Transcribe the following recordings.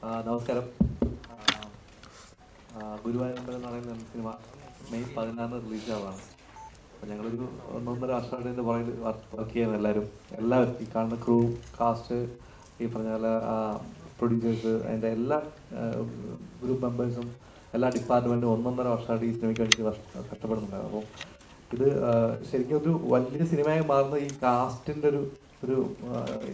നമസ്കാരം. ഗുരുവായൂരമ്പലം എന്ന് പറയുന്ന സിനിമ മെയ് 16 റിലീസാവാണ്. അപ്പോൾ ഞങ്ങളൊരു 1.5 വർഷമായിട്ട് ഇതിൻ്റെ പുറകിൽ വർക്ക് ചെയ്യുന്ന എല്ലാവരും ഈ കാണുന്ന ക്രൂ, കാസ്റ്റ്, ഈ പറഞ്ഞ പോലെ പ്രൊഡ്യൂസേഴ്സ്, അതിൻ്റെ എല്ലാ ഗ്രൂപ്പ് മെമ്പേഴ്സും എല്ലാ ഡിപ്പാർട്ട്മെൻറ്റും 1.5 വർഷമായിട്ട് ഈ സിനിമയ്ക്ക് വേണ്ടി കഷ്ടപ്പെടുന്നുണ്ടായിരുന്നു. അപ്പോൾ ഇത് ശരിക്കും ഒരു വലിയ സിനിമയായി മാറുന്ന ഈ കാസ്റ്റിൻ്റെ ഒരു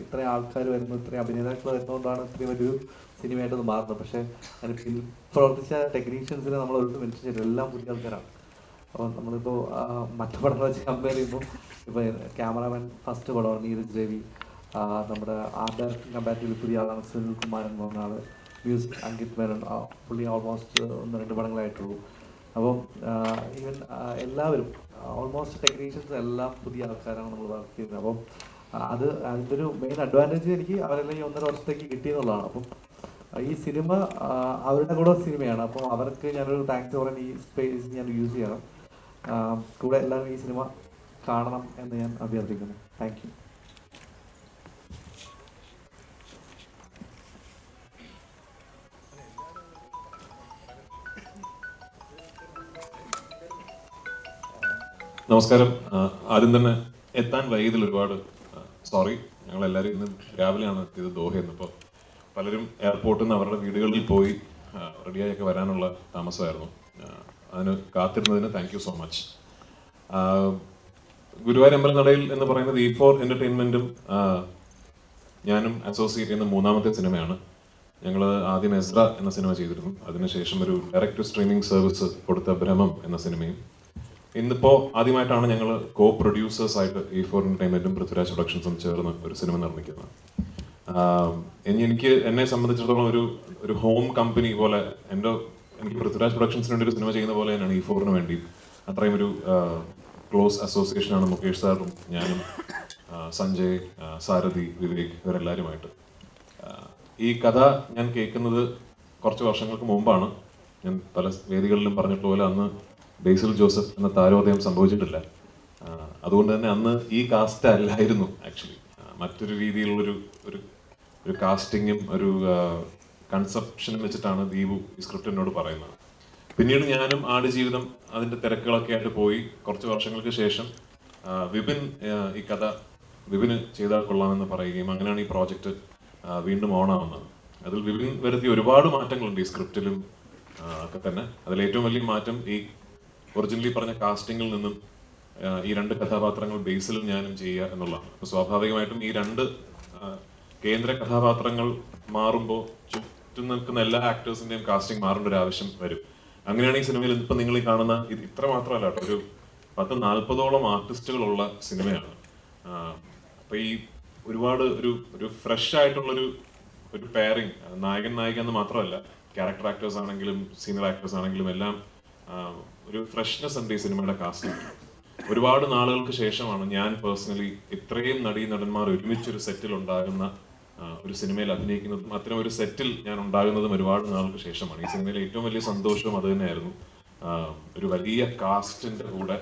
ഇത്രയും ആൾക്കാർ വരുന്നു, ഇത്രയും അഭിനേതാക്കൾ വരുന്നതുകൊണ്ടാണ് ഇത്രയും വലിയൊരു സിനിമയായിട്ടത് മാറുന്നത്. പക്ഷേ അതിന് പിന്നിൽ പ്രവർത്തിച്ച ടെക്നീഷ്യൻസിനെ നമ്മൾ ഒരിടത്തും വിളിച്ചിട്ടില്ല, എല്ലാം പുതിയ ആൾക്കാരാണ്. അപ്പോൾ നമ്മളിപ്പോൾ മറ്റു പടങ്ങൾ വെച്ച് കമ്പയർ ചെയ്യുമ്പോൾ ഇപ്പോൾ ക്യാമറാമാൻ ഫസ്റ്റ് പടമാണ് നീരജ് രവി, നമ്മുടെ ആർട്ട് ഡയറക്ടർ കമ്പാരിറ്റീവ്ലി പുതിയ ആളാണ് സുനിൽ കുമാരൻ എന്ന് പറഞ്ഞ ആൾ, മ്യൂസിക് അങ്കിത് മേനോൻ, പുള്ളി ഓൾമോസ്റ്റ് 1-2 പടങ്ങളായിട്ടുള്ളൂ. അപ്പം ഈവൻ എല്ലാവരും ഓൾമോസ്റ്റ് ടെക്നീഷ്യൻസ് എല്ലാം പുതിയ ആൾക്കാരാണ് നമ്മൾ വർക്ക് ചെയ്യുന്നത്. അപ്പം അതിൻ്റെ ഒരു മെയിൻ അഡ്വാൻറ്റേജ് എനിക്ക് അവരെല്ലാം ഈ 1.5 വർഷത്തേക്ക് കിട്ടിയെന്നുള്ളതാണ്. അപ്പം ഈ സിനിമ അവരുടെ കൂടെ സിനിമയാണ്. അപ്പോൾ അവർക്ക് ഞാനൊരു താങ്ക്സ് പറയാൻ ഈ സ്പേസ് ഞാൻ യൂസ് ചെയ്യണം. കൂടെ എല്ലാവരും ഈ സിനിമ കാണണം എന്ന് ഞാൻ അഭ്യർത്ഥിക്കുന്നു. Thank you. നമസ്കാരം. ആദ്യം തന്നെ എത്താൻ വൈകിയതിൽ ഒരുപാട് സോറി. ഞങ്ങളെല്ലാവരും ഇന്ന് രാവിലെയാണ് എത്തിയത് ദോഹയിൽ നിന്ന്. അപ്പോൾ പലരും എയർപോർട്ടിൽ നിന്ന് അവരുടെ വീടുകളിൽ പോയി റെഡിയായൊക്കെ വരാനുള്ള താമസമായിരുന്നു. അതിന് കാത്തിരുന്നതിന് thank you so much. Guruvayur അമ്പലനടയിൽ എന്ന് പറയുന്നത് E4 എൻ്റർടൈൻമെൻറ്റും ഞാനും അസോസിയേറ്റ് ചെയ്യുന്ന 3ാമത്തെ സിനിമയാണ്. ഞങ്ങൾ ആദ്യം എസ്ര എന്ന സിനിമ ചെയ്തിരുന്നു. അതിനുശേഷം ഒരു ഡയറക്റ്റ് സ്ട്രീമിംഗ് സർവീസ് കൊടുത്ത ഭ്രമം എന്ന സിനിമയും. ഇന്നിപ്പോൾ ആദ്യമായിട്ടാണ് ഞങ്ങൾ കോ പ്രൊഡ്യൂസേഴ്സ് ആയിട്ട് E4 എൻ്റർടൈൻമെൻറ്റും പൃഥ്വിരാജ് പ്രൊഡക്ഷൻസും ചേർന്ന് ഒരു സിനിമ നിർമ്മിക്കുന്നത്. എന്നെ സംബന്ധിച്ചിടത്തോളം ഒരു ഹോം കമ്പനി പോലെ എനിക്ക് പൃഥ്വിരാജ് പ്രൊഡക്ഷൻസിന് വേണ്ടി ഒരു സിനിമ ചെയ്യുന്ന പോലെ തന്നെയാണ് E4 വേണ്ടി. അത്രയും ഒരു ക്ലോസ് അസോസിയേഷനാണ് മുകേഷ് സാറും ഞാനും, സഞ്ജയ്, സാരഥി, വിവേക്, ഇവരെല്ലാവരുമായിട്ട്. ഈ കഥ ഞാൻ കേൾക്കുന്നത് കുറച്ച് വർഷങ്ങൾക്ക് മുമ്പാണ്. ഞാൻ പല വേദികളിലും പറഞ്ഞിട്ടുപോലെ അന്ന് ബേസിൽ ജോസഫ് എന്ന താരോദയം സംഭവിച്ചിട്ടില്ല. അതുകൊണ്ട് തന്നെ അന്ന് ഈ കാസ്റ്റ് അല്ലായിരുന്നു ആക്ച്വലി. മറ്റൊരു രീതിയിലുള്ളൊരു ഒരു കാസ്റ്റിങ്ങും ഒരു കൺസെപ്ഷനും വെച്ചിട്ടാണ് ദീപു ഈ സ്ക്രിപ്റ്റ് എന്നോട് പറയുന്നത്. പിന്നീട് ഞാനും ആടുജീവിതം അതിൻ്റെ തിരക്കുകളൊക്കെ ആയിട്ട് പോയി. കുറച്ച് വർഷങ്ങൾക്ക് ശേഷം വിപിൻ ഈ കഥ വിപിന് ചെയ്താൽ കൊള്ളാമെന്ന് പറയുകയും അങ്ങനെയാണ് ഈ പ്രോജക്റ്റ് വീണ്ടും ഓണാവുന്നത്. അതിൽ വിപിൻ വരുത്തിയ ഒരുപാട് മാറ്റങ്ങളുണ്ട് ഈ സ്ക്രിപ്റ്റിലും ഒക്കെ തന്നെ. അതിലേറ്റവും വലിയ മാറ്റം ഈ ഒറിജിനലി പറഞ്ഞ കാസ്റ്റിങ്ങിൽ നിന്നും ഈ 2 കഥാപാത്രങ്ങൾ ബേസിലും ഞാനും ചെയ്യുക എന്നുള്ളതാണ്. അപ്പോൾ സ്വാഭാവികമായിട്ടും ഈ 2 കേന്ദ്ര കഥാപാത്രങ്ങൾ മാറുമ്പോൾ ചുറ്റും നിൽക്കുന്ന എല്ലാ ആക്ടേഴ്സിന്റെയും കാസ്റ്റിംഗ് മാറേണ്ട ഒരു ആവശ്യം വരും. അങ്ങനെയാണ് ഈ സിനിമയിൽ ഇപ്പം നിങ്ങൾ ഈ കാണുന്ന ഇത് ഇത്ര മാത്രമല്ല കേട്ടോ, ഒരു 10-40ഓളം ആർട്ടിസ്റ്റുകളുള്ള സിനിമയാണ്. അപ്പൊ ഈ ഒരുപാട് ഒരു ഫ്രഷ് ആയിട്ടുള്ളൊരു പെയറിങ്, നായകൻ നായിക എന്ന് മാത്രമല്ല, ക്യാരക്ടർ ആക്ടേഴ്സ് ആണെങ്കിലും സീനിയർ ആക്ടേഴ്സ് ആണെങ്കിലും എല്ലാം ഒരു ഫ്രഷ്നെസ് ഉണ്ട് ഈ സിനിമയുടെ കാസ്റ്റിംഗ്. ഒരുപാട് നാളുകൾക്ക് ശേഷമാണ് ഞാൻ പേഴ്സണലി ഇത്രയും നടന്മാർ ഒരുമിച്ചൊരു സെറ്റിൽ ഉണ്ടാകുന്ന ഒരു സിനിമയിൽ അഭിനയിക്കുന്നതും അത്തരം ഒരു സെറ്റിൽ ഞാൻ ഉണ്ടാകുന്നതും ഒരുപാട് നാളുകൾക്ക് ശേഷമാണ്. ഈ സിനിമയിലെ ഏറ്റവും വലിയ സന്തോഷവും അത് തന്നെയായിരുന്നു. ഒരു വലിയ കാസ്റ്റിന്റെ കൂടെ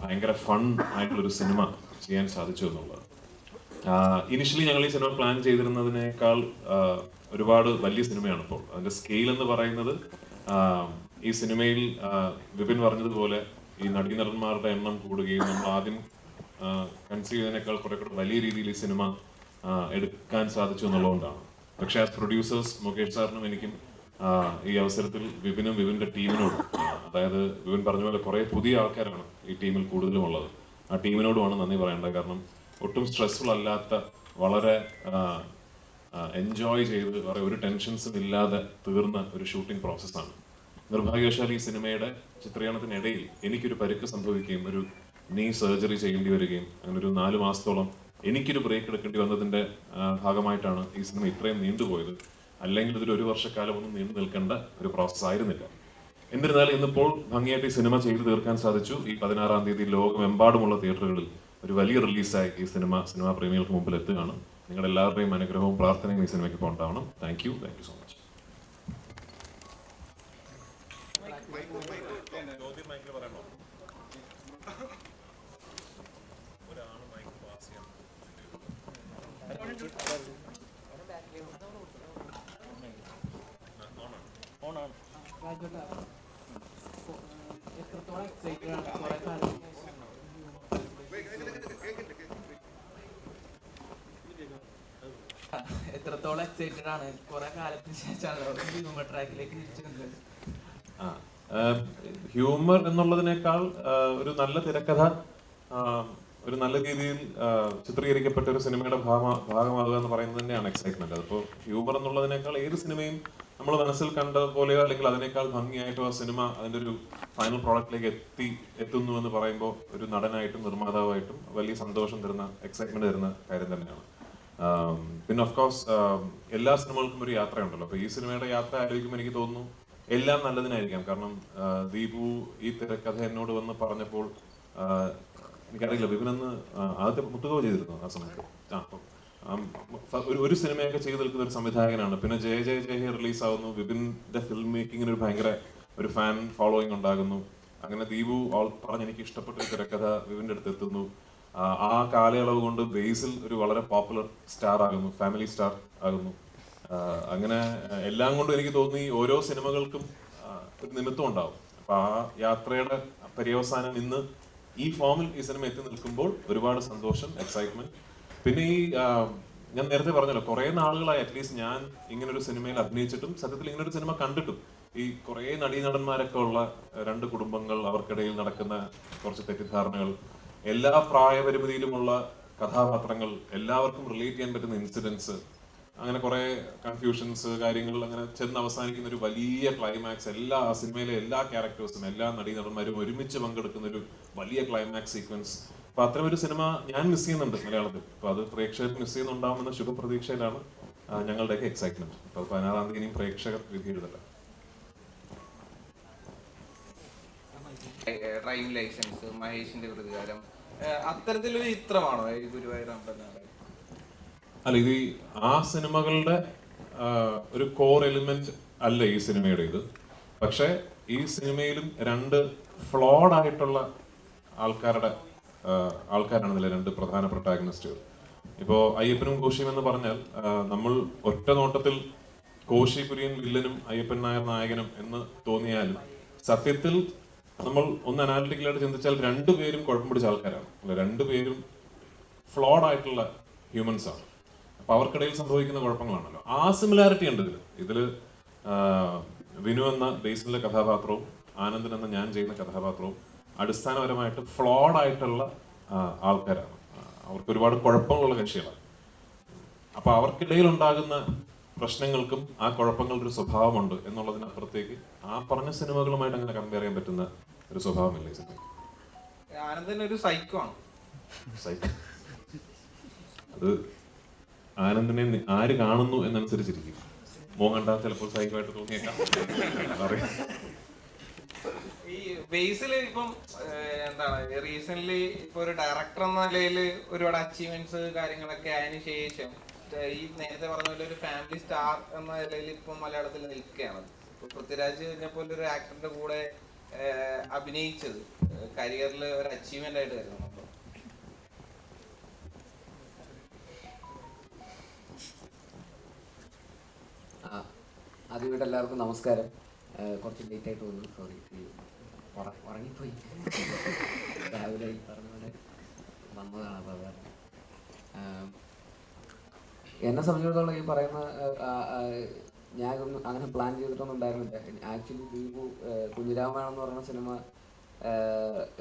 ഭയങ്കര ഫൺ ആയിട്ടുള്ളൊരു സിനിമ ചെയ്യാൻ സാധിച്ചു എന്നുള്ളത്. ഇനിഷ്യലി ഞങ്ങൾ ഈ സിനിമ പ്ലാൻ ചെയ്തിരുന്നതിനേക്കാൾ ഒരുപാട് വലിയ സിനിമയാണ് ഇപ്പോൾ. അതിന്റെ സ്കെയിൽ എന്ന് പറയുന്നത് ഈ സിനിമയിൽ വിപിൻ പറഞ്ഞതുപോലെ ഈ നടന്മാരുടെ എണ്ണം കൂടുകയും നമ്മൾ ആദ്യം കൺസീവ് ചെയ്തതിനേക്കാൾ കുറെ കൂടെ വലിയ രീതിയിൽ ഈ സിനിമ എടുക്കാൻ സാധിച്ചു എന്നുള്ളതുകൊണ്ടാണ്. പക്ഷെ ആസ് പ്രൊഡ്യൂസേഴ്സ് മുകേഷ് സാറിനും എനിക്കും ഈ അവസരത്തിൽ വിപിന്റെ ടീമിനോടും, അതായത് വിപിൻ പറഞ്ഞ പോലെ കുറെ പുതിയ ആൾക്കാരാണ് ഈ ടീമിൽ കൂടുതലും ഉള്ളത്, ആ ടീമിനോടുമാണ് നന്ദി പറയേണ്ടത്. കാരണം ഒട്ടും സ്ട്രെസ്ഫുൾ അല്ലാത്ത, വളരെ എൻജോയ് ചെയ്ത് ഒരു ടെൻഷൻസും ഇല്ലാതെ തീർന്ന ഒരു ഷൂട്ടിംഗ് പ്രോസസ്സാണ്. നിർഭാഗ്യവശാൽ ഈ സിനിമയുടെ ചിത്രീകരണത്തിനിടയിൽ എനിക്കൊരു പരിക്ക് സംഭവിക്കുകയും ഒരു നീ സർജറി ചെയ്യേണ്ടി വരികയും അങ്ങനെ ഒരു 4 മാസത്തോളം എനിക്കൊരു ബ്രേക്ക് എടുക്കേണ്ടി വന്നതിന്റെ ഭാഗമായിട്ടാണ് ഈ സിനിമ ഇത്രയും നീണ്ടുപോയത്. അല്ലെങ്കിൽ ഇതൊരു 1 വർഷക്കാലം ഒന്നും നീണ്ടു നിൽക്കേണ്ട ഒരു പ്രോസസ് ആയിരുന്നില്ല. എന്നിരുന്നാലും ഇന്നിപ്പോൾ ഭംഗിയായിട്ട് ഈ സിനിമ ചെയ്തു തീർക്കാൻ സാധിച്ചു. ഈ 16-ാം തീയതി ലോകമെമ്പാടുമുള്ള തിയേറ്ററുകളിൽ ഒരു വലിയ റിലീസായി ഈ സിനിമാ പ്രേമികൾക്ക് മുമ്പിൽ എത്തുകയാണ്. നിങ്ങളുടെ എല്ലാവരുടെയും അനുഗ്രഹവും പ്രാർത്ഥനയും ഈ സിനിമയ്ക്ക് ഇപ്പോൾ ഉണ്ടാവണം. Thank you so much. എത്രത്തോളം എക്സൈറ്റഡ് ആണ് കുറെ കാലത്തിന് എത്രത്തോളം എക്സൈറ്റഡ് ആണ് കുറെ കാലത്തിന് ശേഷമാണല്ലോ ഹ്യൂമർ ട്രാക്കിലേക്ക് തിരിച്ചു വന്നത്? ഹ്യൂമർ എന്നുള്ളതിനേക്കാൾ ഒരു നല്ല തിരക്കഥ ഒരു നല്ല രീതിയിൽ ചിത്രീകരിക്കപ്പെട്ട ഒരു സിനിമയുടെ ഭാഗമാകുക എന്ന് പറയുന്നത് തന്നെയാണ് എക്സൈറ്റ്മെന്റ്. അതിപ്പോൾ ഹ്യൂമർ എന്നുള്ളതിനേക്കാൾ ഏത് സിനിമയും നമ്മൾ മനസ്സിൽ കണ്ട പോലെയോ അല്ലെങ്കിൽ അതിനേക്കാൾ ഭംഗിയായിട്ടോ ആ സിനിമ അതിൻ്റെ ഒരു ഫൈനൽ പ്രോഡക്റ്റിലേക്ക് എത്തുന്നു എന്ന് പറയുമ്പോൾ ഒരു നടനായിട്ടും നിർമ്മാതാവായിട്ടും വലിയ സന്തോഷം തരുന്ന എക്സൈറ്റ്മെന്റ് തരുന്ന കാര്യം തന്നെയാണ്. പിന്നെ ഓഫ് കോഴ്സ് എല്ലാ സിനിമകൾക്കും ഒരു യാത്രയുണ്ടല്ലോ. അപ്പോൾ ഈ സിനിമയുടെ യാത്ര ആലോചിക്കുമ്പോൾ എനിക്ക് തോന്നുന്നു എല്ലാം നല്ലതിനായിരിക്കാം. കാരണം ദീപു ഈ തിരക്കഥ എന്നോട് വന്ന് പറഞ്ഞപ്പോൾ എനിക്കറിയില്ല, വിപിനെന്ന് ആദ്യത്തെ മുത്തുകോ ചെയ്തിരുന്നു ആ സമയത്ത്. ഒരു സിനിമയൊക്കെ ചെയ്തു നിൽക്കുന്ന ഒരു സംവിധായകനാണ്. പിന്നെ ജയ ജയ ജയ റിലീസ് ആവുന്നു, വിപിന്റെ ഫിലിം മേക്കിങ്ങിന് ഒരു ഭയങ്കര ഒരു ഫാൻ ഫോളോയിങ് ഉണ്ടാകുന്നു. അങ്ങനെ ദീപു പറഞ്ഞ് എനിക്ക് ഇഷ്ടപ്പെട്ട ഒരു തിരക്കഥ വിപിന്റെ അടുത്ത് എത്തുന്നു. ആ കാലയളവ് കൊണ്ട് ബേസിൽ ഒരു വളരെ പോപ്പുലർ സ്റ്റാർ ആകുന്നു, ഫാമിലി സ്റ്റാർ ആകുന്നു. അങ്ങനെ എല്ലാം കൊണ്ടും എനിക്ക് തോന്നി ഓരോ സിനിമകൾക്കും ഒരു നിമിത്തം ഉണ്ടാവും. അപ്പൊ ആ യാത്രയുടെ പര്യവസാനം ഇന്ന് ഈ ഫോമിൽ ഈ സിനിമ എത്തി നിൽക്കുമ്പോൾ ഒരുപാട് സന്തോഷം, എക്സൈറ്റ്മെന്റ്. പിന്നെ ഈ ഞാൻ നേരത്തെ പറഞ്ഞല്ലോ, കുറെ നാളുകളായി അറ്റ്ലീസ്റ്റ് ഞാൻ ഇങ്ങനൊരു സിനിമയിൽ അഭിനയിച്ചിട്ടും സത്യത്തിൽ ഇങ്ങനൊരു സിനിമ കണ്ടിട്ടും ഈ കുറെ നടീനടന്മാരൊക്കെ ഉള്ള രണ്ട് കുടുംബങ്ങൾ, അവർക്കിടയിൽ നടക്കുന്ന കുറച്ച് തെറ്റിദ്ധാരണകൾ, എല്ലാ പ്രായപരിമിതിയിലുമുള്ള കഥാപാത്രങ്ങൾ, എല്ലാവർക്കും റിലേറ്റ് ചെയ്യാൻ പറ്റുന്ന ഇൻസിഡൻസ്, അങ്ങനെ കുറെ കൺഫ്യൂഷൻസ് കാര്യങ്ങൾ, അങ്ങനെ ചെന്ന് അവസാനിക്കുന്ന ഒരു വലിയ ക്ലൈമാക്സ്, എല്ലാ സിനിമയിലെ എല്ലാ ക്യാരക്ടേഴ്സും എല്ലാ നടീനടന്മാരും ഒരുമിച്ച് പങ്കെടുക്കുന്ന ഒരു വലിയ ക്ലൈമാക്സ് സീക്വൻസ്. അപ്പൊ അത്തരം ഒരു സിനിമ ഞാൻ മിസ് ചെയ്യുന്നുണ്ട് മലയാളത്തിൽ. അപ്പൊ അത് പ്രേക്ഷകർ മിസ് ചെയ്യുന്നുണ്ടാവുമെന്ന ശുഭപ്രതീക്ഷയിലാണ് ഞങ്ങളുടെയൊക്കെ എക്സൈറ്റ്മെന്റ്. അപ്പൊ 16-ാം തീയതി പ്രേക്ഷകർ വിധി എഴുതല്ല. ഡ്രൈവിംഗ് ലൈസൻസ്, മഹേഷിന്റെ പ്രതികാരം, അത്തരത്തിലൊരു ചിത്രമാണോ ഗുരുവായൂർ അമ്പലനാട്? അല്ല, ഇത് ആ സിനിമകളുടെ ഒരു കോർ എലിമെന്റ് അല്ല ഈ സിനിമയുടെ ഇത്. പക്ഷെ ഈ സിനിമയിലും രണ്ട് ഫ്ലോഡ് ആയിട്ടുള്ള ആൾക്കാരാണ് ഇതിലെ രണ്ട് പ്രധാന പ്രൊട്ടാഗണിസ്റ്റുകൾ. ഇപ്പോ അയ്യപ്പനും കോശിയും എന്ന് പറഞ്ഞാൽ നമ്മൾ ഒറ്റ നോട്ടത്തിൽ കോശി കുര്യൻ വില്ലനും അയ്യപ്പൻ നായർ നായകനും എന്ന് തോന്നിയാലും സത്യത്തിൽ നമ്മൾ ഒന്ന് അനാലിറ്റിക്കലായിട്ട് ചിന്തിച്ചാൽ രണ്ടുപേരും കുഴപ്പം പിടിച്ച ആൾക്കാരാണ്. അല്ല, രണ്ടുപേരും ഫ്ലോഡ് ആയിട്ടുള്ള ഹ്യൂമൻസ് ആണ്. അപ്പൊ അവർക്കിടയിൽ സംഭവിക്കുന്ന കുഴപ്പങ്ങളാണല്ലോ. ആ സിമിലാരിറ്റി ഉണ്ട് ഇതില്. വിനു എന്ന ബേസിലെ കഥാപാത്രവും ആനന്ദൻ എന്ന ഞാൻ ചെയ്യുന്ന കഥാപാത്രവും അടിസ്ഥാനപരമായിട്ട് ഫ്ലോഡ് ആയിട്ടുള്ള ആൾക്കാരാണ്. അവർക്ക് ഒരുപാട് കുഴപ്പങ്ങളുള്ള കക്ഷികളാണ്. അപ്പൊ അവർക്കിടയിൽ ഉണ്ടാകുന്ന പ്രശ്നങ്ങൾക്കും ആ കുഴപ്പങ്ങളുടെ ഒരു സ്വഭാവമുണ്ട് എന്നുള്ളതിനപ്പുറത്തേക്ക് ആ പറഞ്ഞ സിനിമകളുമായിട്ട് അങ്ങനെ കമ്പയർ ചെയ്യാൻ പറ്റുന്ന ഒരു സ്വഭാവമില്ല ഈ സിനിമ. ആനന്ദൻ ഒരു സൈക്കോ ആണ്. സൈക്കോ അത് ആനന്ദിനെ ആര് കാണുന്നു എന്നനുസരിച്ചിരിക്കും. മോൻ കണ്ടാൽ ചിലപ്പോൾ സൈക്കോ ആയിട്ട് തോന്നിയേക്കാം. ഈ ബേസില് ഇപ്പം എന്താണ് റീസെന്റ് ഇപ്പൊ ഒരു ഡയറക്ടർ എന്ന നിലയിൽ ഒരുപാട് അച്ചീവ്മെന്റ്സ് കാര്യങ്ങളൊക്കെ അതിന് ശേഷം ഈ നേരത്തെ പറഞ്ഞ പോലെ ഒരു ഫാമിലി സ്റ്റാർ എന്ന നിലയിൽ ഇപ്പൊ മലയാളത്തിൽ നിൽക്കുകയാണ്. ഇപ്പൊ പൃഥ്വിരാജ് പോലെ ഒരു ആക്ടറിന്റെ കൂടെ അഭിനയിച്ചത് കരിയറിൽ ഒരു അച്ചീവ്മെന്റ് ആയിട്ട് കരുതുന്നു. ആദ്യമായിട്ട് എല്ലാവർക്കും നമസ്കാരം. കുറച്ച് ലേറ്റ് ആയിട്ട് വന്നു, സോറി. ഉറങ്ങിപ്പോയി, രാവിലെ പറഞ്ഞ പോലെ വന്നതാണ്. അപ്പോൾ അത് എന്നെ സംബന്ധിച്ചിടത്തോളം ഈ പറയുന്ന ഞാനൊന്നും അങ്ങനെ പ്ലാൻ ചെയ്തിട്ടൊന്നും ഉണ്ടായിരുന്നില്ല. ആക്ച്വലി ദീപു കുഞ്ഞിരാമായണം എന്ന് പറയുന്ന സിനിമ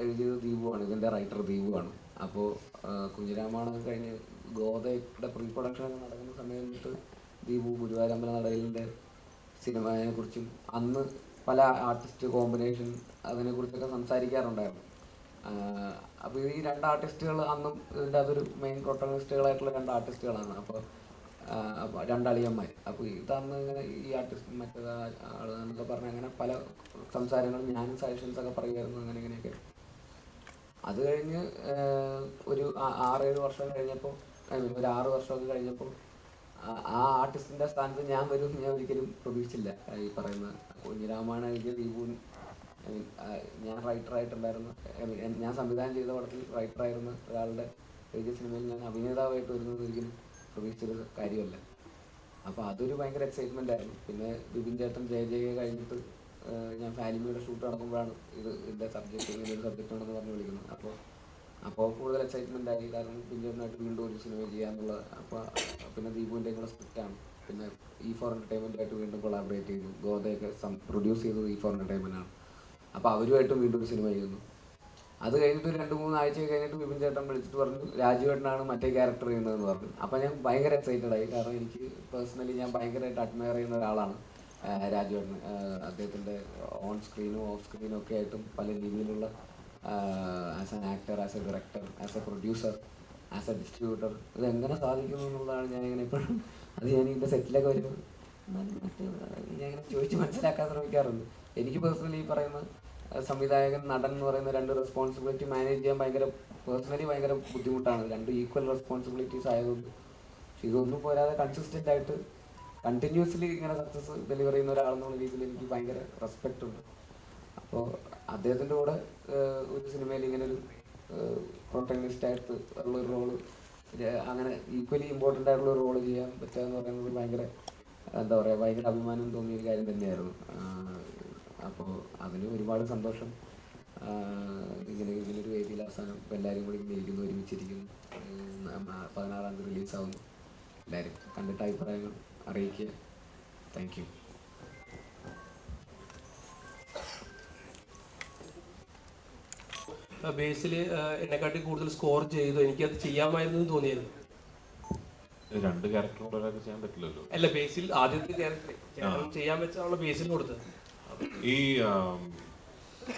എഴുതിയത് ദീപുവാണ്, ഇതിൻ്റെ റൈറ്റർ ദീപുവാണ്. അപ്പോൾ കുഞ്ഞിരാമായണം കഴിഞ്ഞ് ഗോതയുടെ പ്രീ പ്രൊഡക്ഷൻ നടക്കുന്ന സമയത്ത് ദീപു ഗുരുവായൂരമ്പല നടയിലിൻ്റെ സിനിമയെക്കുറിച്ചും അന്ന് പല ആർട്ടിസ്റ്റ് കോമ്പിനേഷൻ അതിനെക്കുറിച്ചൊക്കെ സംസാരിക്കാറുണ്ടായിരുന്നു. അപ്പോൾ ഈ രണ്ട് ആർട്ടിസ്റ്റുകൾ അന്നും ഇതിൻ്റെ അതൊരു മെയിൻ പ്രൊട്ടഗണിസ്റ്റുകളായിട്ടുള്ള രണ്ട് ആർട്ടിസ്റ്റുകളാണ്. അപ്പോൾ രണ്ടളിയന്മാർ. അപ്പോൾ ഇതന്ന് ഇങ്ങനെ ഈ ആർട്ടിസ്റ്റ് മറ്റേ ആൾ എന്നൊക്കെ പറഞ്ഞ് അങ്ങനെ പല സംസാരങ്ങളും ഞാനും സജഷൻസൊക്കെ പറയുമായിരുന്നു, അങ്ങനെ ഇങ്ങനെയൊക്കെ. അത് കഴിഞ്ഞ് ഒരു 6-7 വർഷം കഴിഞ്ഞപ്പോൾ, ഒരു 6 വർഷമൊക്കെ കഴിഞ്ഞപ്പോൾ ആ ആർട്ടിസ്റ്റിൻ്റെ സ്ഥാനത്ത് ഞാൻ വരും ഞാൻ ഒരിക്കലും പ്രതീക്ഷിച്ചില്ല. ഈ പറയുന്ന കുഞ്ഞിരാമായണം എഴുതിയ ദീപു, ഞാൻ റൈറ്ററായിട്ടുണ്ടായിരുന്നു, ഞാൻ സംവിധാനം ചെയ്ത പടത്തിൽ റൈറ്ററായിരുന്ന ഒരാളുടെ എഴുതിയ സിനിമയിൽ ഞാൻ അഭിനേതാവായിട്ട് വരുന്നത് ഒരിക്കലും പ്രതീക്ഷിച്ചൊരു കാര്യമല്ല. അപ്പോൾ അതൊരു ഭയങ്കര എക്സൈറ്റ്മെൻ്റ് ആയിരുന്നു. പിന്നെ ബിപിൻ ചേട്ടൻ ജയ ജയ കഴിഞ്ഞിട്ട് ഞാൻ ഫാലിമിയുടെ ഷൂട്ട് നടക്കുമ്പോഴാണ് ഇതിൻ്റെ സബ്ജക്റ്റ് ഇങ്ങനെ ഒരു സബ്ജക്റ്റ് ഉണ്ടെന്ന് പറഞ്ഞ് വിളിക്കുന്നത്. അപ്പോൾ കൂടുതൽ എക്സൈറ്റ്മെൻ്റ് ആയി, കാരണം പിന്നീടായിട്ട് വീണ്ടും ഒരു സിനിമ ചെയ്യാന്നുള്ളത്. അപ്പോൾ പിന്നെ ദീപുവിൻ്റെ കൂടെ സ്ക്രിപ്റ്റാണ്. പിന്നെ E4 എൻ്റർടൈൻമെൻറ്റായിട്ട് വീണ്ടും കൊളാബറേറ്റ് ചെയ്തു. ഗോദയൊക്കെ പ്രൊഡ്യൂസ് ചെയ്തത് E4 എൻ്റർടൈൻമെൻ്റ് ആണ്. അപ്പോൾ അവരുമായിട്ടും വീണ്ടും ഒരു സിനിമ ചെയ്യുന്നു. അത് കഴിഞ്ഞിട്ട് 2-3 ആഴ്ച കഴിഞ്ഞിട്ട് വിപിൻ ചേട്ടൻ വിളിച്ചിട്ട് പറഞ്ഞു രാജുവേട്ടനാണ് മറ്റേ ക്യാരക്ടർ ചെയ്യുന്നതെന്ന് പറഞ്ഞു. അപ്പോൾ ഞാൻ ഭയങ്കര എക്സൈറ്റഡ് ആയി, കാരണം എനിക്ക് പേഴ്സണലി ഞാൻ ഭയങ്കരമായിട്ട് അഡ്മയർ ചെയ്യുന്ന ഒരാളാണ് രാജുവേട്ടൻ. അദ്ദേഹത്തിൻ്റെ ഓൺ സ്ക്രീനും ഓഫ് സ്ക്രീനും ഒക്കെ ആയിട്ടും പല രീതിയിലുള്ള as an actor, as A director, as A producer, as A distributor ഇതെങ്ങനെ സാധിക്കുന്നു എന്നുള്ളതാണ് ഞാനിങ്ങനെ ഇപ്പോഴും അത് ഞാൻ ഇതിൻ്റെ സെറ്റിലൊക്കെ വരുമ്പോൾ ഞാൻ ഇങ്ങനെ ചോദിച്ച് മനസ്സിലാക്കാൻ ശ്രമിക്കാറുണ്ട്. എനിക്ക് പേഴ്സണലി ഈ പറയുന്ന സംവിധായകൻ, നടൻ എന്ന് പറയുന്ന 2 റെസ്പോൺസിബിലിറ്റി മാനേജ് ചെയ്യാൻ പേഴ്സണലി ഭയങ്കര ബുദ്ധിമുട്ടാണ്. 2 ഈക്വൽ റെസ്പോൺസിബിലിറ്റീസ് ആയതുകൊണ്ട്. പക്ഷെ ഇതൊന്നും പോരാതെ കൺസിസ്റ്റൻ്റ് ആയിട്ട് കണ്ടിന്യൂസ്ലി ഇങ്ങനെ സക്സസ് ഡെലിവർ ചെയ്യുന്ന ഒരാളെന്നുള്ള രീതിയിൽ എനിക്ക് ഭയങ്കര റെസ്പെക്റ്റ് ഉണ്ട്. അപ്പോൾ അദ്ദേഹത്തിൻ്റെ കൂടെ ഒരു സിനിമയിൽ ഇങ്ങനെ ഒരു പ്രൊട്ടഗണിസ്റ്റായിട്ട് ഉള്ളൊരു റോള്, അങ്ങനെ ഈക്വലി ഇമ്പോർട്ടൻ്റ് ആയിട്ടുള്ള ഒരു റോള് ചെയ്യാൻ പറ്റുക എന്ന് പറയുന്നത് ഭയങ്കര എന്താ പറയുക, ഭയങ്കര അഭിമാനം തോന്നിയ ഒരു കാര്യം തന്നെയായിരുന്നു. അപ്പോൾ അതിന് ഒരുപാട് സന്തോഷം. ഇങ്ങനൊരു വേദിയിൽ അവസാനം ഇപ്പോൾ എല്ലാവരും കൂടി ഇങ്ങനെ ഇരിക്കുന്നു, ഒരുമിച്ചിരിക്കുന്നു. 16-ാം തീയതി റിലീസാവുന്നു. എല്ലാവരും കണ്ടിട്ട് അഭിപ്രായങ്ങൾ അറിയിക്കുക. Thank you. ബേസിൽ എന്നെക്കാട്ടി കൂടുതൽ സ്കോർ ചെയ്തു, എനിക്കത് ചെയ്യാമായിരുന്നു എന്ന് തോന്നിയത്. 2 ക്യാരക്ടറും ഒരാൾക്ക് ചെയ്യാൻ പറ്റില്ലല്ലോ. അല്ല, ബേസിൽ ആദ്യത്തെ ക്യാരക്ടർ ചെയ്യാൻ വെച്ചാണല്ലോ ബേസിൽ കൊടുത്തത്. ഈ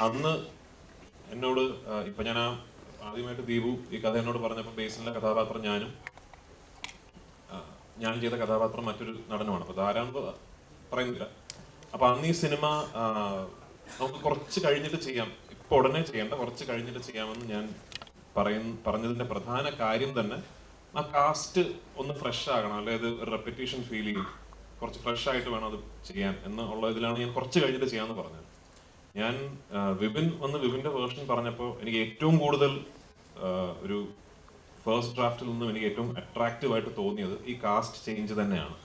അന്ന് എന്നോട് ഇപ്പൊ ഞാൻ ആദ്യമായിട്ട് ദീപു ഈ കഥ എന്നോട് പറഞ്ഞപ്പോൾ ബേസിലെ കഥാപാത്രം ഞാൻ ചെയ്ത കഥാപാത്രം മറ്റൊരു നടനുമാണ്. അപ്പൊ ധാരാളം പറയുന്നില്ല. അപ്പൊ അന്ന് ഈ സിനിമ നമുക്ക് കുറച്ച് കഴിഞ്ഞിട്ട് ചെയ്യാം, ഇപ്പൊ ഉടനെ ചെയ്യേണ്ട, കുറച്ച് കഴിഞ്ഞിട്ട് ചെയ്യാമെന്ന് ഞാൻ പറഞ്ഞതിന്റെ പ്രധാന കാര്യം തന്നെ ആ കാസ്റ്റ് ഒന്ന് ഫ്രഷ് ആകണം, അല്ലെങ്കിൽ ഒരു റെപ്പിറ്റേഷൻ ഫീൽ ചെയ്യും, കുറച്ച് ഫ്രഷ് ആയിട്ട് വേണം അത് ചെയ്യാൻ എന്നുള്ള ഇതിലാണ് ഞാൻ കുറച്ച് കഴിഞ്ഞിട്ട് ചെയ്യാമെന്ന് പറഞ്ഞത്. ഞാൻ വിപിന്റെ വേർഷൻ പറഞ്ഞപ്പോൾ എനിക്ക് ഏറ്റവും കൂടുതൽ ഒരു ഫസ്റ്റ് ഡ്രാഫ്റ്റിൽ നിന്നും എനിക്ക് ഏറ്റവും അട്രാക്റ്റീവ് ആയിട്ട് തോന്നിയത് ഈ കാസ്റ്റ് ചേഞ്ച് തന്നെയാണ്.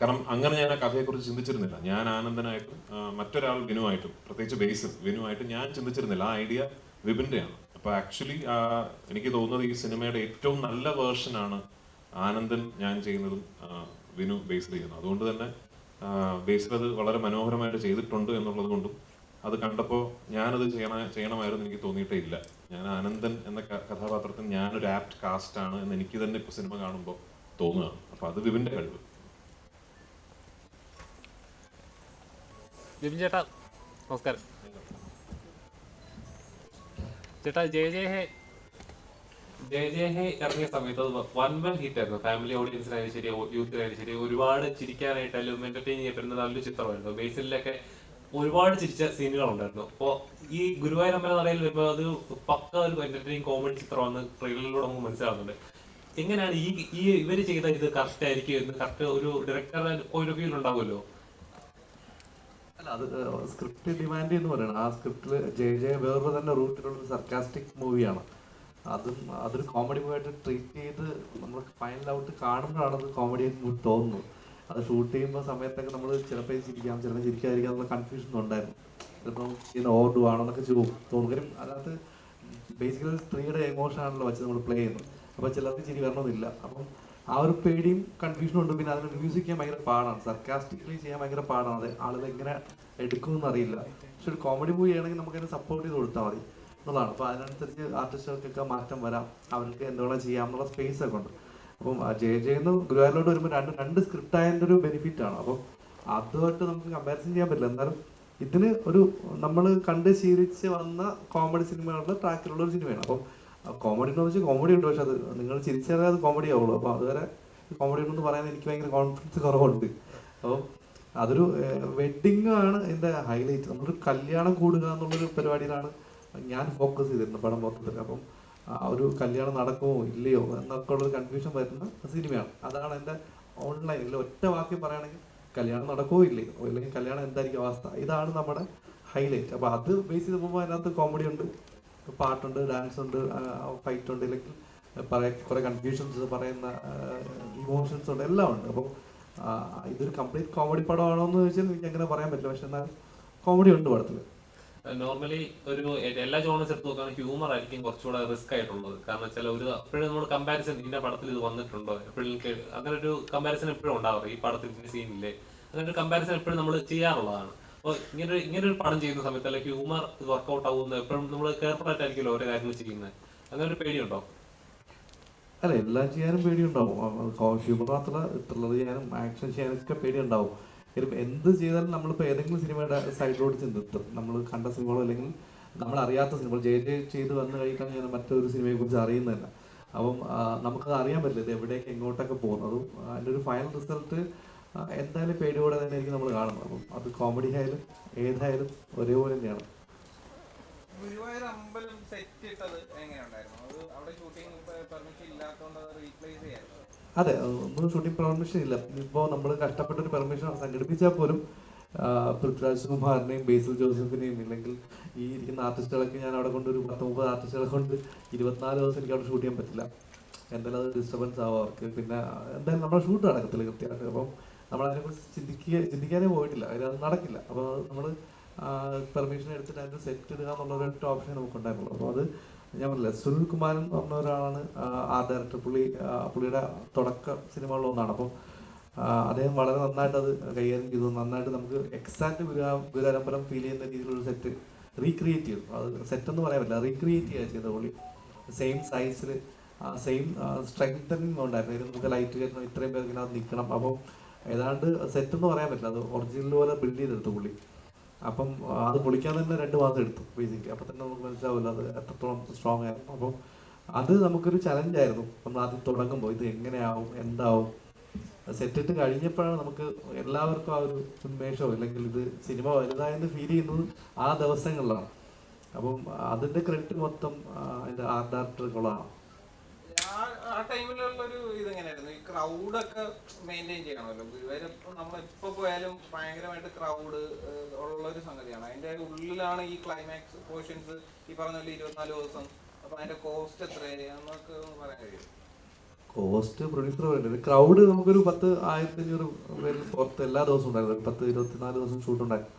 കാരണം അങ്ങനെ ഞാൻ ആ കഥയെക്കുറിച്ച് ചിന്തിച്ചിരുന്നില്ല. ഞാൻ ആനന്ദനായിട്ടും മറ്റൊരാൾ വിനുവായിട്ടും, പ്രത്യേകിച്ച് ബേസിൽ വിനുവായിട്ടും ഞാൻ ചിന്തിച്ചിരുന്നില്ല. ആ ഐഡിയ വിപിന്റെയാണ്. അപ്പൊ ആക്ച്വലി എനിക്ക് തോന്നുന്നത് ഈ സിനിമയുടെ ഏറ്റവും നല്ല വേർഷനാണ് ആനന്ദൻ ഞാൻ ചെയ്യുന്നതും വിനു ബേസിൽ ചെയ്യുന്നത്. അതുകൊണ്ട് തന്നെ ബേസിൽ അത് വളരെ മനോഹരമായിട്ട് ചെയ്തിട്ടുണ്ട് എന്നുള്ളത് കൊണ്ടും അത് കണ്ടപ്പോൾ ഞാനത് ചെയ്യണമായിരുന്നു എനിക്ക് തോന്നിയിട്ടേ ഇല്ല. ഞാൻ ആനന്ദൻ എന്ന കഥാപാത്രത്തിന് ഞാനൊരു ആപ്റ്റ് കാസ്റ്റ് ആണ് എന്ന് എനിക്ക് തന്നെ ഇപ്പൊ സിനിമ കാണുമ്പോൾ തോന്നുകയാണ്. അപ്പൊ അത് വിപിന്റെ കഴിവ്. വിപിൻ ചേട്ടാ നമസ്കാരം. ചേട്ടാ ജയ ജയ ഹേ ഇറങ്ങിയ സമയത്ത് അത് 1 ഹിറ്റ് ആയിരുന്നു. ഫാമിലി ഓഡിയൻസിനായാലും ശരി, യൂത്തിനായാലും ശരി, ഒരുപാട് ചിരിക്കാനായിട്ടാലും എന്റർടൈൻ ചെയ്യപ്പെടുന്ന നല്ലൊരു ചിത്രമായിരുന്നു. ബേസിലൊക്കെ ഒരുപാട് ചിരിച്ച സീനുകൾ ഉണ്ടായിരുന്നു. അപ്പോൾ ഈ ഗുരുവായൂർ അമ്പല നടയിൽ വരുമ്പോൾ അത് പക്ക ഒരു എന്റർടൈനിങ് കോമഡി ചിത്രമാണ് ട്രെയിലറിലൂടെ നമുക്ക് മനസ്സിലാവുന്നുണ്ട്. എങ്ങനെയാണ് ഈ ഇവര് ചെയ്ത ഇത് കറക്റ്റ് ആയിരിക്കും എന്ന് കറക്റ്റ് ഒരു ഡയറക്ടറുടെ പോയിന്റ് ഓഫ് വ്യൂ ഉണ്ടാവുമല്ലോ? അല്ല, അത് സ്ക്രിപ്റ്റ് ഡിമാൻഡ് എന്ന് പറയുന്നത്. ആ സ്ക്രിപ്റ്റിൽ ജയ വേറൊരു തന്നെ റൂട്ടിലുള്ള സർക്കാസ്റ്റിക് മൂവിയാണ്. അതൊരു കോമഡി മൂവിയായിട്ട് ട്രീറ്റ് ചെയ്ത് നമ്മൾ ഫൈനൽ ഔട്ട് കാണുമ്പോഴാണ് അത് കോമഡി ആയിട്ട് തോന്നുന്നത്. അത് ഷൂട്ട് ചെയ്യുമ്പോൾ സമയത്തൊക്കെ നമ്മൾ ചിലപ്പോൾ ചിരിക്കാം, ചിലപ്പോൾ ചിരിക്കാതിരിക്കാം എന്നുള്ള കൺഫ്യൂഷൻ ഉണ്ടായിരുന്നു. ചിലപ്പോൾ ഇതിന് ഓർഡു ആണെന്നൊക്കെ തോന്നും. കാര്യം അതിനകത്ത് ബേസിക്കലി സ്ത്രീയുടെ എമോഷൻ ആണല്ലോ വെച്ച് നമ്മൾ പ്ലേ ചെയ്യുന്നത്. അപ്പോൾ ചിലർക്ക് ചിരി വരണമെന്നില്ല. അപ്പം ആ ഒരു പേടിയും കൺഫ്യൂഷനും ഉണ്ട്. പിന്നെ അതിന് മ്യൂസിക് ചെയ്യാൻ ഭയങ്കര പാടാണ്, സർക്കാസ്റ്റിക്കലി ചെയ്യാൻ ഭയങ്കര പാടാണ്. അത് ആളുകൾ എങ്ങനെ എടുക്കുമെന്ന് അറിയില്ല. പക്ഷെ ഒരു കോമഡി മൂവി ആണെങ്കിൽ നമുക്കതിനെ സപ്പോർട്ട് ചെയ്ത് കൊടുത്താൽ മതി എന്നുള്ളതാണ്. അപ്പോൾ അതിനനുസരിച്ച് ആർട്ടിസ്റ്റുകൾക്കൊക്കെ മാറ്റം വരാം, അവർക്ക് എന്തുവേണം ചെയ്യാം എന്നുള്ള സ്പേസ് ഒക്കെ ഉണ്ട്. അപ്പം ജയന്ന് ഗുരുവായൂരിലോട്ട് വരുമ്പോൾ രണ്ട് സ്ക്രിപ്റ്റ് ആയതിൻ്റെ ഒരു ബെനിഫിറ്റ് ആണ്. അപ്പം അതുമായിട്ട് നമുക്ക് കമ്പാരിസൺ ചെയ്യാൻ പറ്റില്ല. എന്നാലും ഇതിന് ഒരു നമ്മൾ കണ്ട് ശീലിച്ച് വന്ന കോമഡി സിനിമകളുടെ ട്രാക്കിലുള്ള ഒരു സിനിമയാണ്. അപ്പം കോമഡി എന്ന് വെച്ചാൽ കോമഡി ഉണ്ട്, പക്ഷെ അത് നിങ്ങൾ ചിരിച്ചാലേ അത് കോമഡി ആവുള്ളൂ. അപ്പോൾ അതുവരെ കോമഡി ഉണ്ടെന്ന് പറയാൻ എനിക്ക് ഭയങ്കര കോൺഫിഡൻസ് കുറവുണ്ട്. അപ്പം അതൊരു വെഡ്ഡിങ് ആണ് എൻ്റെ ഹൈലൈറ്റ്. നമ്മളൊരു കല്യാണം കൂടുക എന്നുള്ളൊരു പരിപാടിയിലാണ് ഞാൻ ഫോക്കസ് ചെയ്തിരുന്നത് പടം മൊത്തത്തിൽ. അപ്പം ആ ഒരു കല്യാണം നടക്കുമോ ഇല്ലയോ എന്നൊക്കെ ഉള്ളൊരു കൺഫ്യൂഷൻ വരുന്ന സിനിമയാണ്. അതാണ് എൻ്റെ ഓൺലൈനിൽ ഒറ്റ വാക്യം പറയുകയാണെങ്കിൽ കല്യാണം നടക്കുമോ ഇല്ലയോ, അല്ലെങ്കിൽ കല്യാണം എന്തായിരിക്കും അവസ്ഥ, ഇതാണ് നമ്മുടെ ഹൈലൈറ്റ്. അപ്പോൾ അത് ബേസ് ചെയ്ത് പോകുമ്പോൾ അതിനകത്ത് കോമഡി ഉണ്ട്, പാട്ടുണ്ട്, ഡാൻസ് ഉണ്ട്, ഫൈറ്റ് ഉണ്ട്, ഇല്ലെങ്കിൽ കുറേ കൺഫ്യൂഷൻസ് പറയുന്ന ഇമോഷൻസ് ഉണ്ട്, എല്ലാം ഉണ്ട്. അപ്പം ഇതൊരു കംപ്ലീറ്റ് കോമഡി പടമാണോ എന്ന് ചോദിച്ചാൽ എനിക്ക് അങ്ങനെ പറയാൻ പറ്റില്ല. പക്ഷെ എന്നാൽ കോമഡി ഉണ്ട് പടത്തിൽ. നോർമലി ഒരു എല്ലാ ജോണേഴ്സ് എടുത്ത് നോക്കുകയാണെങ്കിൽ ഹ്യൂമർ ആയിരിക്കും കുറച്ചുകൂടെ റിസ്ക് ആയിട്ടുള്ളത്. കാരണം വെച്ചാൽ ഒരു എപ്പോഴും നമ്മൾ കമ്പാരിസൺ ഇന്ന പടത്തിൽ ഇത് വന്നിട്ടുണ്ടോ എപ്പോഴും അങ്ങനെ ഒരു കമ്പാരിസൺ എപ്പോഴും ഉണ്ടാവാറ്. ഈ പടത്തിൽ ഇതിന്റെ സീനില്ലേ അങ്ങനെ ഒരു കമ്പാരിസൺ എപ്പോഴും നമ്മൾ ചെയ്യാറുള്ളതാണ്. അപ്പോൾ ഇങ്ങനെ ഒരു പടം ചെയ്യുന്ന സമയത്ത് അല്ലെങ്കിൽ ഹ്യൂമർ വർക്ക്ഔട്ട് ആവുന്ന എപ്പോഴും നമ്മൾ കെയർഫുൾ ആയിട്ടായിരിക്കുമല്ലോ ഓരോ കാര്യങ്ങൾ ചെയ്യുന്നത്. അങ്ങനെ ഒരു പേടിയുണ്ടോ? അല്ല, എല്ലാം ചെയ്യാനും പേടിയുണ്ടാവും. ഹ്യൂമർ മാത്രമല്ല, ത്രില്ലർ ചെയ്യാനും ആക്ഷൻ ചെയ്യാനൊക്കെ പേടിയുണ്ടാവും. എന്ത് ചെയ്താലും നമ്മളിപ്പോൾ ഏതെങ്കിലും സിനിമയുടെ സൈഡിലോട്ട് ചിന്തിത്തും. നമ്മൾ കണ്ട സിനിമകളോ അല്ലെങ്കിൽ നമ്മൾ അറിയാത്ത സിനിമകൾ ചെയ്ത് വന്ന് കഴിക്കാൻ ഞാൻ മറ്റൊരു സിനിമയെക്കുറിച്ച് അറിയുന്നില്ല. അപ്പം നമുക്കത് അറിയാൻ പറ്റില്ല ഇത് എവിടേക്ക് എങ്ങോട്ടൊക്കെ പോകുന്നതും. അതിൻ്റെ ഒരു ഫൈനൽ റിസൾട്ട് എന്തായാലും പേടിയോടെ തന്നെ ആയിരിക്കും നമ്മൾ കാണുന്നത്. അപ്പം അത് കോമഡി ആയാലും ഏതായാലും ഒരേപോലെ തന്നെയാണ്. ഗുരുവായൂർ അമ്പലം സെറ്റ് ഇട്ടത് എങ്ങനെയുണ്ടായിരുന്നു? അത് അവിടെ ഷൂട്ടിംഗ് പെർമിഷൻ ഇല്ലാത്തതുകൊണ്ട് അത് റീപ്ലേസ് ചെയ്യായിരുന്നു. അതെ, ഒന്നും ഷൂട്ടിംഗ് പെർമിഷൻ ഇല്ല. ഇപ്പോൾ നമ്മൾ കഷ്ടപ്പെട്ടൊരു പെർമിഷൻ സംഘടിപ്പിച്ചാൽ പോലും പൃഥ്വിരാജ് കുമാറിനെയും ബേസിൽ ജോസഫിനെയും ഇല്ലെങ്കിൽ ഈ ഇരിക്കുന്ന ആർട്ടിസ്റ്റുകളൊക്കെ ഞാൻ അവിടെ കൊണ്ട് ഒരു 10-30 ആർട്ടിസ്റ്റുകളെ കൊണ്ട് 24 ദിവസം എനിക്ക് അവിടെ ഷൂട്ട് ചെയ്യാൻ പറ്റില്ല. എന്തായാലും അത് ഡിസ്റ്റർബൻസ് ആവും അവർക്ക്. പിന്നെ എന്തായാലും നമ്മുടെ ഷൂട്ട് നടക്കത്തില്ല കൃത്യമായിട്ട്. അപ്പം നമ്മളതിനെക്കുറിച്ച് ചിന്തിക്കാനേ പോയിട്ടില്ല. അത് നടക്കില്ല. അപ്പോൾ നമ്മൾ പെർമിഷൻ എടുത്തിട്ട് അതിൻ്റെ സെറ്റ് ഇടുക എന്നുള്ളൊരു ഓപ്ഷൻ നമുക്കുണ്ടായിരുന്നുള്ളൂ. അപ്പോൾ അത് ഞാൻ പറഞ്ഞില്ല, സുനിൽ കുമാരൻ എന്ന് പറഞ്ഞ ഒരാളാണ് ആർട്ട് ഡയറക്ടർ. പുള്ളിയുടെ തുടക്ക സിനിമകളിലൊന്നാണ്. അപ്പം അദ്ദേഹം വളരെ നന്നായിട്ട് അത് കൈകാര്യം ചെയ്തു. നന്നായിട്ട് നമുക്ക് എക്സാക്ട് ഗുരുവായൂരമ്പലം ഫീൽ ചെയ്യുന്ന രീതിയിലൊരു സെറ്റ് റീക്രിയേറ്റ് ചെയ്തു. അത് സെറ്റെന്ന് പറയാൻ പറ്റില്ല, റീക്രിയേറ്റ് ചെയ്യുക ചെയ്ത പുള്ളി. സെയിം സൈസിൽ സെയിം സ്ട്രെങ്തനിങ് ഉണ്ടായിരുന്നു. നമുക്ക് ലൈറ്റ് കയറ്റണം, ഇത്രയും പേർക്ക് ഇതിനകത്ത് നിൽക്കണം. അപ്പം ഏതാണ്ട് സെറ്റെന്ന് പറയാൻ പറ്റില്ല, അത് ഒറിജിനൽ പോലെ ബിൽഡ് ചെയ്തെടുത്തു പുള്ളി. അപ്പം അത് പൊളിക്കാൻ തന്നെ 2 മാസം എടുത്തു ബേസിക്കലി. അപ്പം തന്നെ നമുക്ക് മനസ്സിലാവില്ല അത് എത്രത്തോളം സ്ട്രോങ് ആയിരുന്നു. അപ്പം അത് നമുക്കൊരു ചലഞ്ചായിരുന്നു. നമ്മൾ ആദ്യം തുടങ്ങുമ്പോൾ ഇത് എങ്ങനെയാവും എന്താവും സെറ്റിട്ട് കഴിഞ്ഞപ്പോഴാണ് നമുക്ക് എല്ലാവർക്കും ആ ഒരു ഉന്മേഷമോ അല്ലെങ്കിൽ ഇത് സിനിമ വലുതായെന്ന് ഫീൽ ചെയ്യുന്നത് ആ ദിവസങ്ങളിലാണ്. അപ്പം അതിൻ്റെ ക്രെഡിറ്റ് മൊത്തം അതിൻ്റെ ആർട്ട് ഡയറക്ടറുകളാണ്. ആ ടൈമിലുള്ള ഒരു ഇതെങ്ങനെയായിരുന്നു? ഈ ക്രൗഡൊക്കെ മെയിൻറ്റെയിൻ ചെയ്യണമല്ലോ. ഗുരുവായൂർ നമ്മളെപ്പോൾ പോയാലും ഭയങ്കരമായിട്ട് ക്രൗഡ് ഉള്ളൊരു സംഗതിയാണ്. അതിൻ്റെ ഉള്ളിലാണ് ഈ ക്ലൈമാക്സ് പോർഷൻസ് ഈ പറഞ്ഞ 24 ദിവസം. അപ്പം അതിൻ്റെ കോസ്റ്റ് എത്രയാന്നൊക്കെ പറയാൻ കഴിയും? കോസ്റ്റ് പ്രൊഡ്യൂസർ പറയുന്നത് ക്രൗഡ് നമുക്കൊരു 10,000-1500 പേര് പുറത്ത് എല്ലാ ദിവസവും ഉണ്ടായിരുന്നു. 10-24 ദിവസം ഷൂട്ട് ഉണ്ടായിരുന്നു.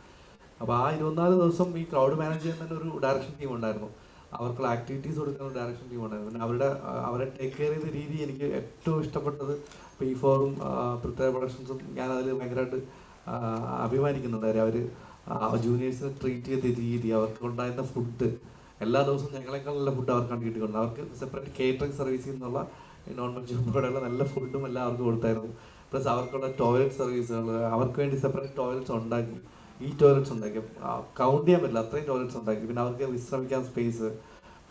അപ്പോൾ ആ 24 ദിവസം ഈ ക്രൗഡ് മാനേജ് ചെയ്യാൻ തന്നെ ഒരു ഡയറക്ഷൻ ടീം ഉണ്ടായിരുന്നു. അവർക്കുള്ള ആക്ടിവിറ്റീസ് കൊടുക്കുന്ന ഒരു ഡയറക്ഷൻ ടീം ഉണ്ടായിരുന്നു. പിന്നെ അവരെ ടേക്ക് കെയർ ചെയ്ത രീതി എനിക്ക് ഏറ്റവും ഇഷ്ടപ്പെട്ടത്. P4ഉം പൃഥ്വിരാജ് പ്രൊഡക്ഷൻസും ഞാനതിൽ ഭയങ്കരമായിട്ട് അഭിമാനിക്കുന്നുണ്ട്. അവർ ജൂനിയേഴ്സിനെ ട്രീറ്റ് ചെയ്ത രീതി, അവർക്ക് ഉണ്ടായിരുന്ന ഫുഡ്, എല്ലാ ദിവസവും ഞങ്ങളെക്കാളുള്ള ഫുഡ് അവർക്കാണ് കിട്ടിക്കൊണ്ടത്. അവർക്ക് സെപ്പറേറ്റ് കേറ്ററിംഗ് സർവീസിൽ നിന്നുള്ള നോൺ വെജ് ഉൾപ്പെടെയുള്ള നല്ല ഫുഡും എല്ലാം അവർക്ക് കൊടുത്തായിരുന്നു. പ്ലസ് അവർക്കുള്ള ടോയ്ലറ്റ് സർവീസുകൾ, അവർക്ക് വേണ്ടി സെപ്പറേറ്റ് ടോയ്ലറ്റ്സ് ഉണ്ടാക്കി. ഈ ടോയ്ലറ്റ്സ് ഉണ്ടാക്കി കൗണ്ട് ചെയ്യാൻ പറ്റില്ല, അത്രയും ടോയ്ലറ്റ്സ് ഉണ്ടാക്കി. പിന്നെ അവർക്ക് വിശ്രമിക്കാൻ സ്പേസ്,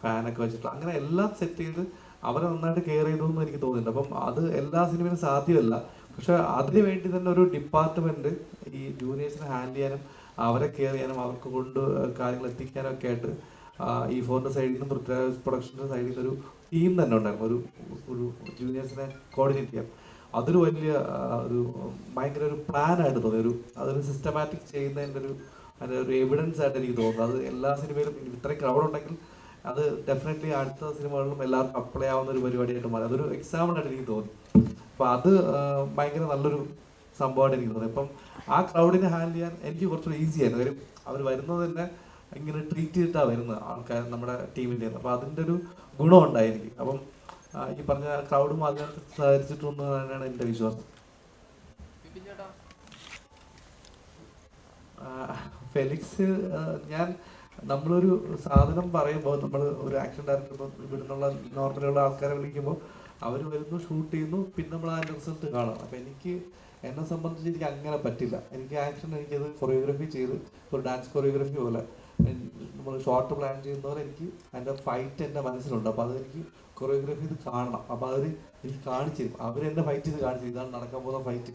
ഫാനൊക്കെ വെച്ചിട്ട് അങ്ങനെ എല്ലാം സെറ്റ് ചെയ്ത് അവരെ നന്നായിട്ട് കെയർ ചെയ്തു എന്ന് എനിക്ക് തോന്നുന്നുണ്ട്. അപ്പം അത് എല്ലാ സിനിമയിലും സാധ്യമല്ല. പക്ഷെ അതിന് വേണ്ടി തന്നെ ഒരു ഡിപ്പാർട്ട്മെന്റ് ഈ ജൂനിയേഴ്സിനെ ഹാൻഡിൽ ചെയ്യാനും അവരെ കെയർ ചെയ്യാനും അവർക്ക് കൊണ്ട് കാര്യങ്ങൾ എത്തിക്കാനും ഒക്കെ ആയിട്ട് E4ന്റെ സൈഡിൽ നിന്നും പൃഥ്വിരാജ് പ്രൊഡക്ഷൻ്റെ സൈഡിൽ നിന്ന് ഒരു ടീം തന്നെ ഉണ്ടായിരുന്നു. ഒരു ജൂനിയേഴ്സിനെ കോർഡിനേറ്റ് ചെയ്യാം. അതൊരു വലിയ ഭയങ്കര ഒരു പ്ലാനായിട്ട് തോന്നി. അതൊരു സിസ്റ്റമാറ്റിക് ചെയ്യുന്നതിൻ്റെ ഒരു എവിഡൻസ് ആയിട്ട് എനിക്ക് തോന്നുന്നു. അത് എല്ലാ സിനിമയിലും ഇത്രയും ക്രൗഡ് ഉണ്ടെങ്കിൽ അത് ഡെഫിനറ്റ്ലി അടുത്ത സിനിമകളിലും എല്ലാവർക്കും അപ്ലൈ ആവുന്ന ഒരു പരിപാടിയായിട്ട് മാറി. അതൊരു എക്സാമ്പിളായിട്ട് എനിക്ക് തോന്നി. അപ്പോൾ അത് ഭയങ്കര നല്ലൊരു സംഭവമായിട്ട് എനിക്ക് തോന്നി. അപ്പം ആ ക്രൗഡിനെ ഹാൻഡിൽ ചെയ്യാൻ എനിക്ക് കുറച്ചുകൂടി ഈസി ആയിരുന്നു. കാര്യം അവർ വരുന്നത് തന്നെ ഇങ്ങനെ ട്രീറ്റ് ചെയ്തിട്ടാണ് വരുന്നത് ആൾക്കാർ നമ്മുടെ ടീമിൻ്റെ. അപ്പോൾ അതിൻ്റെ ഒരു ഗുണം ഉണ്ടായിരിക്കും. അപ്പം ഈ പറഞ്ഞ ക്രൗഡും അതിനകത്ത് സഹകരിച്ചിട്ടുണ്ടെന്ന് തന്നെയാണ് എൻ്റെ വിശ്വാസം. ഫെലിക്സ്, നമ്മളൊരു സാധനം പറയുമ്പോൾ നമ്മൾ ഒരു ആക്ഷൻ ഡയറക്ടർ ഇവിടുന്നുള്ള നോർമലുള്ള ആൾക്കാരെ വിളിക്കുമ്പോൾ അവർ വരുന്നു, ഷൂട്ട് ചെയ്യുന്നു, പിന്നെ നമ്മൾ അതിൻ്റെ റിസൾട്ട് കാണാം. അപ്പം എന്നെ സംബന്ധിച്ച് എനിക്ക് അങ്ങനെ പറ്റില്ല. എനിക്കത് കൊറിയോഗ്രാഫി ചെയ്ത് ഒരു ഡാൻസ് കൊറിയോഗ്രാഫി പോലെ നമ്മൾ ഷോർട്ട് പ്ലാൻ ചെയ്യുന്ന പോലെ എനിക്ക് അതിൻ്റെ ഫൈറ്റ് എൻ്റെ മനസ്സിലുണ്ട്. അപ്പോൾ അതെനിക്ക് കൊറിയോഗ്രാഫി ഇത് കാണണം. അപ്പോൾ എനിക്ക് കാണിച്ചു തരും. അവരെന്നെ ഫൈറ്റ് ചെയ്ത് കാണിച്ചു തരും, ഇതാണ് നടക്കാൻ പോകുന്ന ഫൈറ്റ്.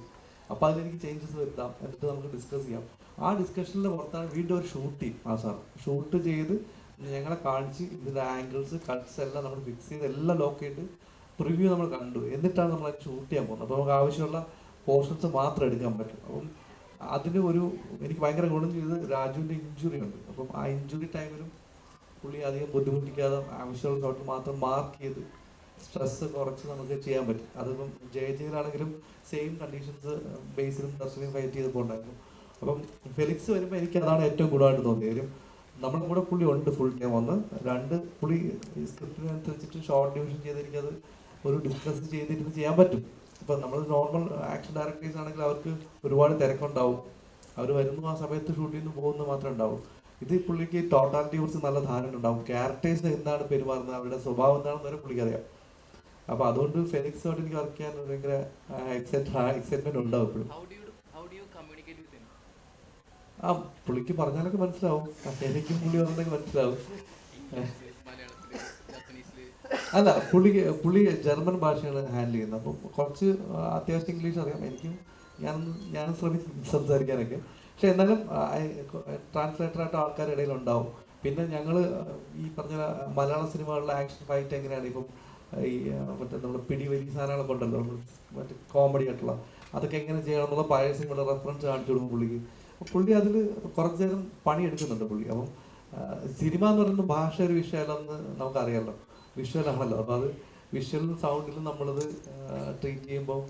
അപ്പോൾ അതിലെനിക്ക് ചേഞ്ചസ് വരുത്താം, എന്നിട്ട് നമുക്ക് ഡിസ്കസ് ചെയ്യാം. ആ ഡിസ്കഷനിൽ പുറത്താണ് വീണ്ടും ഒരു ഷൂട്ട് ചെയ്യും. ഷൂട്ട് ചെയ്ത് ഞങ്ങളെ കാണിച്ച് ഇതിൻ്റെ ആംഗിൾസ് കട്ട്സ് എല്ലാം നമ്മൾ ഫിക്സ് ചെയ്ത് എല്ലാം ലോക്ക് ചെയ്ത് പ്രിവ്യൂ നമ്മൾ കണ്ടു. എന്നിട്ടാണ് നമ്മൾ അത് ഷൂട്ട് ചെയ്യാൻ പോകുന്നത്. അപ്പോൾ നമുക്ക് ആവശ്യമുള്ള പോർഷൻസ് മാത്രം എടുക്കാൻ പറ്റും. അപ്പം അതിന് എനിക്ക് ഭയങ്കര ഗുണം ചെയ്ത് രാജുവിൻ്റെ ഇഞ്ചുറി ഉണ്ട്. അപ്പം ആ ഇഞ്ചുറി ടൈമിലും പുള്ളി അധികം ബുദ്ധിമുട്ടിക്കാതെ ആവശ്യമുള്ള ഷോട്ട് മാത്രം മാർക്ക് ചെയ്ത് സ്ട്രെസ് കുറച്ച് നമുക്ക് ചെയ്യാൻ പറ്റും. അതിപ്പം ജയിലാണെങ്കിലും സെയിം കണ്ടീഷൻസ് ബേസിലും ദർശനം ഫൈറ്റ് ചെയ്തപ്പോൾ ഉണ്ടായിരുന്നു. അപ്പം ഫെലിക്സ് വരുമ്പോൾ എനിക്ക് അതാണ് ഏറ്റവും കൂടുതലായിട്ട് തോന്നിയത്. കാര്യം നമ്മുടെ കൂടെ പുള്ളി ഉണ്ട് ഫുൾ ടൈം. ഒന്ന് രണ്ട്, പുള്ളി ഈ സ്ക്രിപ്റ്റിനനുസരിച്ചിട്ട് ഷോർട്ട് ഡിവിഷൻ ചെയ്ത് എനിക്കത് ഒരു ഡിസ്കസ് ചെയ്തിട്ട് ചെയ്യാൻ പറ്റും. ഇപ്പം നമ്മൾ നോർമൽ ആക്ഷൻ ഡയറക്ടേഴ്സ് ആണെങ്കിൽ അവർക്ക് ഒരുപാട് തിരക്കുണ്ടാവും, അവർ വരുന്നു ആ സമയത്ത് ഷൂട്ട് ചെയ്യുന്നു പോകുന്നു മാത്രമേ ഉണ്ടാവും. ഇത് പുള്ളിക്ക് ടോട്ടാലിറ്റിയെ കുറിച്ച് നല്ല ധാരണ ഉണ്ടാവും, ക്യാരക്ടേഴ്സ് എന്താണ് പെരുമാറുന്നത്, അവരുടെ സ്വഭാവം എന്താണെന്ന് വരെ പുള്ളിക്ക് അറിയാം. അപ്പോൾ അതുകൊണ്ട് ഫെലിക്സുമായിട്ട് എനിക്ക് വർക്ക് ചെയ്യാൻ ഭയങ്കര എക്സൈറ്റ്മെന്റ് ഉണ്ടാവും എപ്പോഴും. ആ പുള്ളിക്ക് പറഞ്ഞാലൊക്കെ മനസ്സിലാവും, എനിക്കും പുള്ളി പറഞ്ഞാലൊക്കെ മനസ്സിലാവും. അല്ല, പുള്ളി ജർമ്മൻ ഭാഷയാണ് ഹാൻഡിൽ ചെയ്യുന്നത്. അപ്പം കുറച്ച് അത്യാവശ്യം ഇംഗ്ലീഷ് അറിയാം, എനിക്കും ഞാൻ ശ്രമിക്കും സംസാരിക്കാനൊക്കെ. പക്ഷെ എന്നാലും ട്രാൻസ്ലേറ്ററായിട്ട് ആൾക്കാരുടെ ഇടയിൽ ഉണ്ടാവും. പിന്നെ ഞങ്ങൾ ഈ പറഞ്ഞ മലയാള സിനിമകളിലെ ആക്ഷൻ ഫൈറ്റ് എങ്ങനെയാണ്, ഇപ്പം ഈ മറ്റേ നമ്മൾ പിടിവലി സാധനങ്ങളൊക്കെ ഉണ്ടല്ലോ, മറ്റേ കോമഡി ആയിട്ടുള്ള അതൊക്കെ എങ്ങനെ ചെയ്യണം എന്നുള്ള പഴയ സിനിമയുടെ റെഫറൻസ് കാണിച്ചു കൊടുക്കും പുള്ളിക്ക്. അപ്പോൾ പുള്ളി അതിൽ കുറച്ച് നേരം പണിയെടുക്കുന്നുണ്ട് പുള്ളി. അപ്പം സിനിമ എന്ന് പറയുന്നത് ഭാഷ ഒരു വിഷയമല്ലെന്ന് നമുക്കറിയാമല്ലോ, വിഷ്വലാണല്ലോ. അപ്പോൾ അത് വിഷ്വലും സൗണ്ടിലും നമ്മളത് ട്രീറ്റ് ചെയ്യുമ്പോൾ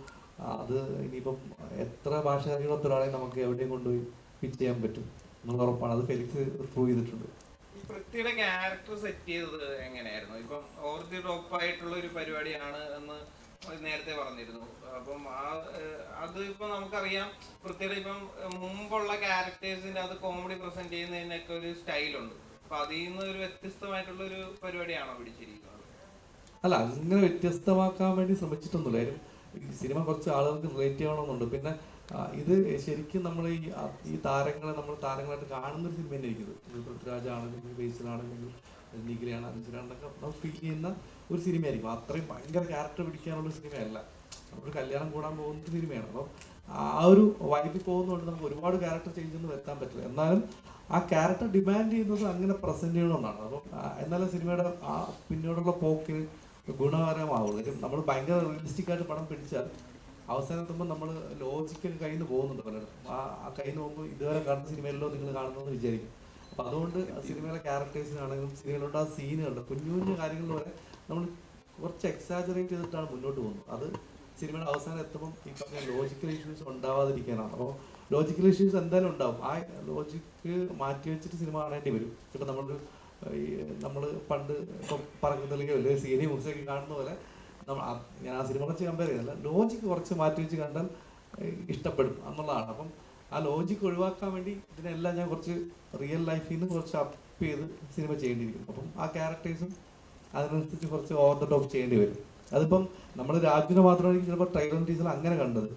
അത് ഇനിയിപ്പം എത്ര ഭാഷ അറിയാത്ത ഒരാളെ നമുക്ക് എവിടെയും കൊണ്ടുപോയി പിച്ച് ചെയ്യാൻ പറ്റും എന്നുള്ള ഉറപ്പാണ്. അത് ഫെലിക്സ് പ്രൂവ് ചെയ്തിട്ടുണ്ട്. പൃഥ്വിയുടെ ക്യാരക്ടർ സെറ്റ് ചെയ്തത് എങ്ങനെയായിരുന്നു? ഇപ്പം ഓവർ ദി ടോപ്പ് ആയിട്ടുള്ള ഒരു പരിപാടിയാണ് എന്ന് നേരത്തെ പറഞ്ഞിരുന്നു. അപ്പം അത് ഇപ്പൊ നമുക്കറിയാം, പൃഥ്വിയുടെ ഇപ്പം മുമ്പുള്ള ക്യാരക്ടേഴ്സിന്റെ അത് കോമഡി പ്രസന്റ് ചെയ്യുന്നതിനൊക്കെ ഒരു സ്റ്റൈലുണ്ട്. അപ്പൊ അതിൽ നിന്ന് ഒരു വ്യത്യസ്തമായിട്ടുള്ള ഒരു പരിപാടിയാണോ പിടിച്ചിരിക്കുന്നത്? അല്ല, അങ്ങനെ വ്യത്യസ്തമാക്കാൻ വേണ്ടി ശ്രമിച്ചിട്ടൊന്നുമില്ല. കാര്യം ഈ സിനിമ കുറച്ച് ആളുകൾക്ക് റിലേറ്റ് ചെയ്യണമെന്നുണ്ട്. പിന്നെ ഇത് ശരിക്കും നമ്മൾ ഈ താരങ്ങളെ നമ്മൾ താരങ്ങളായിട്ട് കാണുന്ന ഒരു സിനിമ തന്നെ ഇരിക്കുന്നത്. പൃഥ്വിരാജ് ആണെങ്കിലും ബേസിലാണെങ്കിലും നിഖിലയാണ് അനുസരാണെന്നൊക്കെ നമ്മൾ ഫീൽ ചെയ്യുന്ന ഒരു സിനിമയായിരിക്കും. അത്രയും ഭയങ്കര ക്യാരക്ടർ പിടിക്കാനുള്ള സിനിമയല്ല, നമ്മളൊരു കല്യാണം കൂടാൻ പോകുന്ന സിനിമയാണ്. അപ്പം ആ ഒരു വൈബിൽ പോകുന്നതുകൊണ്ട് നമുക്ക് ഒരുപാട് ക്യാരക്ടർ ചേഞ്ച് ഒന്നും വരുത്താൻ പറ്റില്ല. എന്നാലും ആ ക്യാരക്ടർ ഡിമാൻഡ് ചെയ്യുന്നത് അങ്ങനെ പ്രസന്റ് ചെയ്യണമെന്നാണ്. അപ്പം എന്നാലും സിനിമയുടെ ആ പിന്നീടുള്ള പോക്കിന് ഗുണകരമാവുള്ളൂ. നമ്മൾ ഭയങ്കര റിയലിസ്റ്റിക് ആയിട്ട് പടം പിടിച്ചാൽ അവസാനം എത്തുമ്പോൾ നമ്മൾ ലോജിക്കൊക്കെ കയ്യിൽ നിന്ന് പോകുന്നുണ്ട് പലരും. ആ കയ്യിൽ നിന്ന് പോകുമ്പോൾ ഇതുവരെ കാണുന്ന സിനിമയിലോ നിങ്ങൾ കാണുന്നതെന്ന് വിചാരിക്കും. അപ്പം അതുകൊണ്ട് സിനിമയിലെ ക്യാരക്ടേഴ്സിനാണെങ്കിലും സിനിമയിലോട്ട് ആ സീനുകളുടെ കുഞ്ഞു കുഞ്ഞു കാര്യങ്ങൾ വരെ നമ്മൾ കുറച്ച് എക്സാജറേറ്റ് ചെയ്തിട്ടാണ് മുന്നോട്ട് പോകുന്നത്. അത് സിനിമയുടെ അവസാനം എത്തുമ്പം ഈ പറഞ്ഞ ലോജിക്കൽ ഇഷ്യൂസ് ഉണ്ടാവാതിരിക്കാനാണ്. അപ്പോൾ ലോജിക്കൽ ഇഷ്യൂസ് എന്തായാലും ഉണ്ടാവും. ആ ലോജിക്ക് മാറ്റി വെച്ചിട്ട് സിനിമ കാണേണ്ടി വരും. ഇപ്പം നമ്മൾ പണ്ട് ഇപ്പം പറയുന്നില്ലെങ്കിൽ വലിയ സീനിയർ മൂവ്സൊക്കെ കാണുന്ന പോലെ ഞാൻ ആ സിനിമ കുറച്ച് കമ്പയർ ചെയ്യുന്നില്ല, ലോജിക്ക് കുറച്ച് മാറ്റി വെച്ച് കണ്ടാൽ ഇഷ്ടപ്പെടും എന്നുള്ളതാണ്. അപ്പം ആ ലോജിക്ക് ഒഴിവാക്കാൻ വേണ്ടി ഇതിനെല്ലാം ഞാൻ കുറച്ച് റിയൽ ലൈഫിൽ നിന്ന് കുറച്ച് അപ്പ് ചെയ്ത് സിനിമ ചെയ്യേണ്ടിയിരിക്കും. അപ്പം ആ ക്യാരക്ടേഴ്സും അതിനനുസരിച്ച് കുറച്ച് ഓവർ ദ ടോപ്പ് ചെയ്യേണ്ടി വരും. അതിപ്പം നമ്മൾ രാജുവിനെ മാത്രമായിരിക്കും ചിലപ്പോൾ ട്രെയിലർ ടീച്ചർ അങ്ങനെ കണ്ടത്.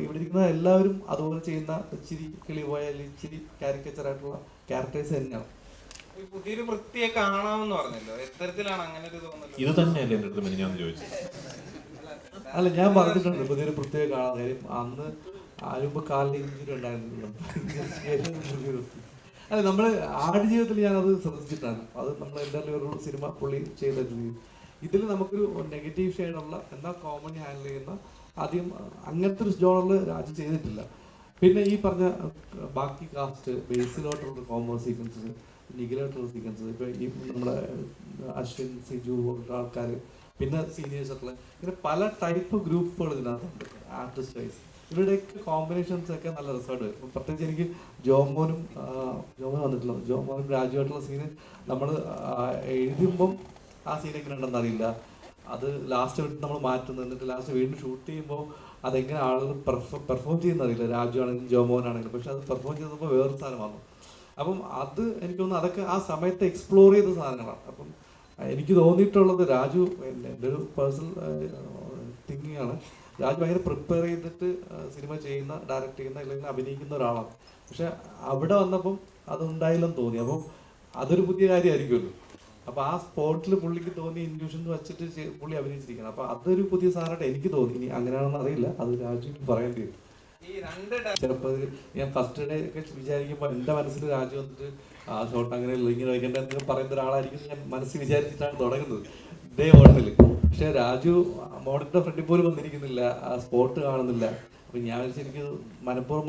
ഇവിടെ ഇരിക്കുന്ന എല്ലാവരും അതുപോലെ ചെയ്യുന്ന ഇച്ചിരി കിളി പോയാൽ ഇച്ചിരി കാരിക്കേച്ചറായിട്ടുള്ള ക്യാരക്ടേഴ്സ് തന്നെയാണ്. പുതിയൊരു വൃത്തിയെ കാണാമെന്ന് പറഞ്ഞല്ലോ, എത്തരത്തിലാണ് അങ്ങനെ ഒരു തോന്നല്? ഇത് തന്നെയല്ലേ എൻ്റെ അടുത്ത് ഞാൻ ചോദിച്ചത്? അല്ല, ഞാൻ പറഞ്ഞിട്ടുണ്ട് പുതിയൊരു പ്രത്യേക കാണാൻ. കാര്യം അന്ന് ആരുമ്പോ കാലിൽ ഇഞ്ചുറി ഉണ്ടായിരുന്നു. അല്ല, നമ്മൾ ആടുജീവിതത്തിൽ ഞാനത് ശ്രദ്ധിച്ചിട്ടാണ്. അത് നമ്മൾ എന്തായാലും ഒരു സിനിമ പുള്ളി ചെയ്തിട്ടുണ്ട്. ഇതിൽ നമുക്കൊരു നെഗറ്റീവ് ഷെയ്ഡുള്ള എന്നാൽ കോമഡി ഹാൻഡിൽ ചെയ്യുന്ന ആദ്യം അങ്ങനത്തെ ഒരു ജോണറിൽ രാജു ചെയ്തിട്ടില്ല. പിന്നെ ഈ പറഞ്ഞ ബാക്കി കാസ്റ്റ് ബേസിലോട്ടുള്ള കോമോ സീക്വൻസസ്, നിഖിലായിട്ടുള്ള സീക്വൻസസ്, ഇപ്പം ഈ നമ്മുടെ അശ്വിൻ, സിജു പോലുള്ള ആൾക്കാർ, പിന്നെ സീനിയേഴ്സ് ആയിട്ടുള്ള ഇങ്ങനെ പല ടൈപ്പ് ഗ്രൂപ്പുകൾ ഇതിനകത്തുണ്ട്. ആർട്ടിസ്റ്റ് വൈസ് ഇവരുടെയൊക്കെ കോമ്പിനേഷൻസ് ഒക്കെ നല്ല റിസൾട്ട് വരും. പ്രത്യേകിച്ച് എനിക്ക് ജോമോൻ വന്നിട്ടുള്ള ജോമോനും രാജുവായിട്ടുള്ള സീന് നമ്മൾ എഴുതുമ്പം ആ സീൻ എങ്ങനെ ഉണ്ടെന്ന് അറിയില്ല. അത് ലാസ്റ്റ് വീട്ടിൽ നമ്മൾ മാറ്റുന്നത്, എന്നിട്ട് ലാസ്റ്റ് വീണ്ടും ഷൂട്ട് ചെയ്യുമ്പോൾ അതെങ്ങനെ ആളുകൾ പെർഫോം ചെയ്യുന്നറിയില്ല. രാജു ആണെങ്കിലും ജോമോനാണെങ്കിലും. പക്ഷെ അത് പെർഫോം ചെയ്തപ്പോൾ വേറൊരു സാധനം വന്നു. അപ്പം അത് എനിക്ക് തോന്നുന്നു അതൊക്കെ ആ സമയത്ത് എക്സ്പ്ലോർ ചെയ്ത സാധനങ്ങളാണ്. അപ്പം എനിക്ക് തോന്നിയിട്ടുള്ളത് രാജു, എൻ്റെ ഒരു പേഴ്സണൽ തിങ്കിങ് ആണ്, രാജു ഭയങ്കര പ്രിപ്പയർ ചെയ്തിട്ട് സിനിമ ചെയ്യുന്ന, ഡയറക്റ്റ് ചെയ്യുന്ന അല്ലെങ്കിൽ അഭിനയിക്കുന്ന ഒരാളാണ്. പക്ഷെ അവിടെ വന്നപ്പം അതുണ്ടായില്ലെന്ന് തോന്നി. അപ്പം അതൊരു പുതിയ കാര്യമായിരിക്കുമല്ലോ. അപ്പോൾ ആ സ്പോട്ടിൽ പുള്ളിക്ക് തോന്നിയ ഇൻഡ്യൂഷൻസ് വെച്ചിട്ട് പുള്ളി അഭിനയിച്ചിരിക്കണം. അപ്പോൾ അതൊരു പുതിയ സാധനമായിട്ട് എനിക്ക് തോന്നി. ഇനി അങ്ങനെയാണെന്ന് അറിയില്ല, അത് രാജുവിന് പറയേണ്ടി വരും. ചിലപ്പോൾ ഞാൻ ഫസ്റ്റ് ഡേ ഒക്കെ വിചാരിക്കുമ്പോൾ എൻ്റെ മനസ്സിൽ രാജു വന്നിട്ട് ആ ഷോട്ട് അങ്ങനെ ഇങ്ങനെ വയ്ക്കേണ്ട എന്തെങ്കിലും പറയുന്ന ഒരാളായിരിക്കും ഞാൻ മനസ്സിൽ വിചാരിച്ചിട്ടാണ് തുടങ്ങുന്നത് ഡേ ഓണിൽ. പക്ഷെ രാജു മോണിറ്റർ ഫ്രണ്ടിൽ പോലും വന്നിരിക്കുന്നില്ല, ആ സ്പോട്ട് കാണുന്നില്ല. അപ്പം ഞാൻ എനിക്ക് മനഃപൂർവ്വം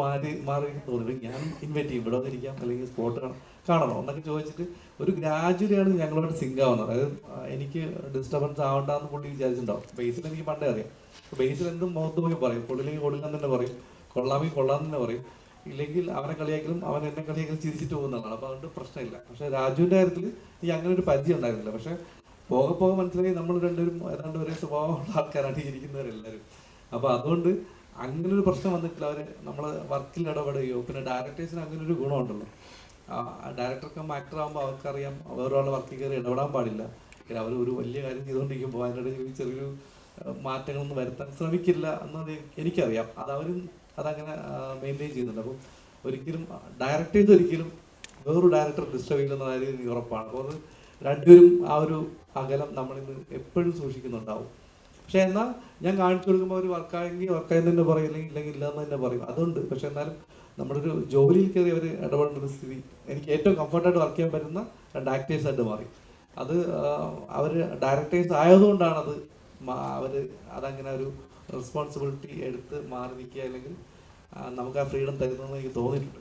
മാറി തോന്നി ഞാൻ ഇൻവൈറ്റ് ചെയ്യും, ഇവിടെ വന്നിരിക്കാം അല്ലെങ്കിൽ സ്പോട്ട് കാണണോ എന്നൊക്കെ ചോദിച്ചിട്ട് ഒരു ഗ്രാജുവലിയാണ് ഞങ്ങളോട് സിങ്ക് ആവുന്നത്. അതായത് എനിക്ക് ഡിസ്റ്റർബൻസ് ആവണ്ടെന്ന് പുള്ളി വിചാരിച്ചിട്ടുണ്ടാവും. ബേസിൽ എനിക്ക് പണ്ടേ അറിയാം. ബേസിൽ എന്തും മുഖത്ത് പോയി പറയും, കൊള്ളില്ലെങ്കിൽ കൊള്ളില്ലെന്ന് തന്നെ പറയും, കൊള്ളാമെങ്കിൽ കൊള്ളാമെന്ന് തന്നെ പറയും. ഇല്ലെങ്കിൽ അവനെ കളിയാക്കലും അവൻ എന്നെ കളിയാക്കലും ചിരിച്ചിട്ട് പോകുന്നതാണ്. അപ്പോൾ അതുകൊണ്ട് പ്രശ്നമില്ല. പക്ഷേ രാജുവിൻ്റെ കാര്യത്തിൽ എനിക്ക് അങ്ങനെ ഒരു പരിചയം ഉണ്ടായിരുന്നില്ല. പക്ഷേ പോകെ പോകെ മനസ്സിലായി നമ്മൾ രണ്ടുപേരും ഏതാണ്ട് ഒരേ സ്വഭാവമുള്ള ആൾക്കാരാണ് ഈ ഇരിക്കുന്നവരെല്ലാവരും. അപ്പോൾ അതുകൊണ്ട് അങ്ങനെ ഒരു പ്രശ്നം വന്നിട്ടില്ല. അവർ നമ്മൾ വർക്കിൽ ഇടപെടുകയോ, പിന്നെ ഡയറക്ടേഴ്സിന് അങ്ങനെ ഒരു ഗുണമുണ്ടല്ലോ, ഡയറക്ടർക്കും ആക്ടർ ആകുമ്പോൾ അവർക്കറിയാം വേറൊരാളുടെ വർക്കിൽ കയറി ഇടപെടാൻ പാടില്ല. അവർ ഒരു വലിയ കാര്യം ചെയ്തുകൊണ്ടിരിക്കുമ്പോൾ അതിനിടയിൽ ചെറിയൊരു മാറ്റങ്ങളൊന്നും വരുത്താൻ ശ്രമിക്കില്ല എന്നത് എനിക്കറിയാം. അതവരും അതങ്ങനെ മെയിൻറ്റെയിൻ ചെയ്യുന്നുണ്ട്. അപ്പം ഒരിക്കലും ഡയറക്ടേഴ്സ് ഒരിക്കലും വേറൊരു ഡയറക്ടർ ഡിസ്റ്റർബ് ചെയ്യില്ലെന്ന കാര്യം എനിക്ക് ഉറപ്പാണ്. അപ്പോൾ അത് രണ്ടുപേരും ആ ഒരു അകലം നമ്മളിന്ന് എപ്പോഴും സൂക്ഷിക്കുന്നുണ്ടാവും. പക്ഷേ എന്നാൽ ഞാൻ കാണിച്ചു കൊടുക്കുമ്പോൾ അവർ വർക്കായെങ്കിൽ വർക്കായെന്ന് തന്നെ പറയും, ഇല്ലെങ്കിൽ ഇല്ലയെന്ന് തന്നെ പറയും. അതുണ്ട്. പക്ഷെ എന്നാലും നമ്മുടെ ഒരു ജോലിയിൽ കയറി അവർ ഇടപെടേണ്ട ഒരു സ്ഥിതി എനിക്ക് ഏറ്റവും കംഫർട്ടായിട്ട് വർക്ക് ചെയ്യാൻ പറ്റുന്ന രണ്ട് ആക്ടേഴ്സായിട്ട് മാറി. അത് അവർ ഡയറക്ടേഴ്സ് ആയതുകൊണ്ടാണത് അവർ അതങ്ങനെ ഒരു റെസ്പോൺസിബിലിറ്റി എടുത്ത് മാറി നിൽക്കുക, അല്ലെങ്കിൽ നമുക്ക് ആ ഫ്രീഡം തരുന്നതെന്ന് എനിക്ക് തോന്നിയിട്ടുണ്ട്.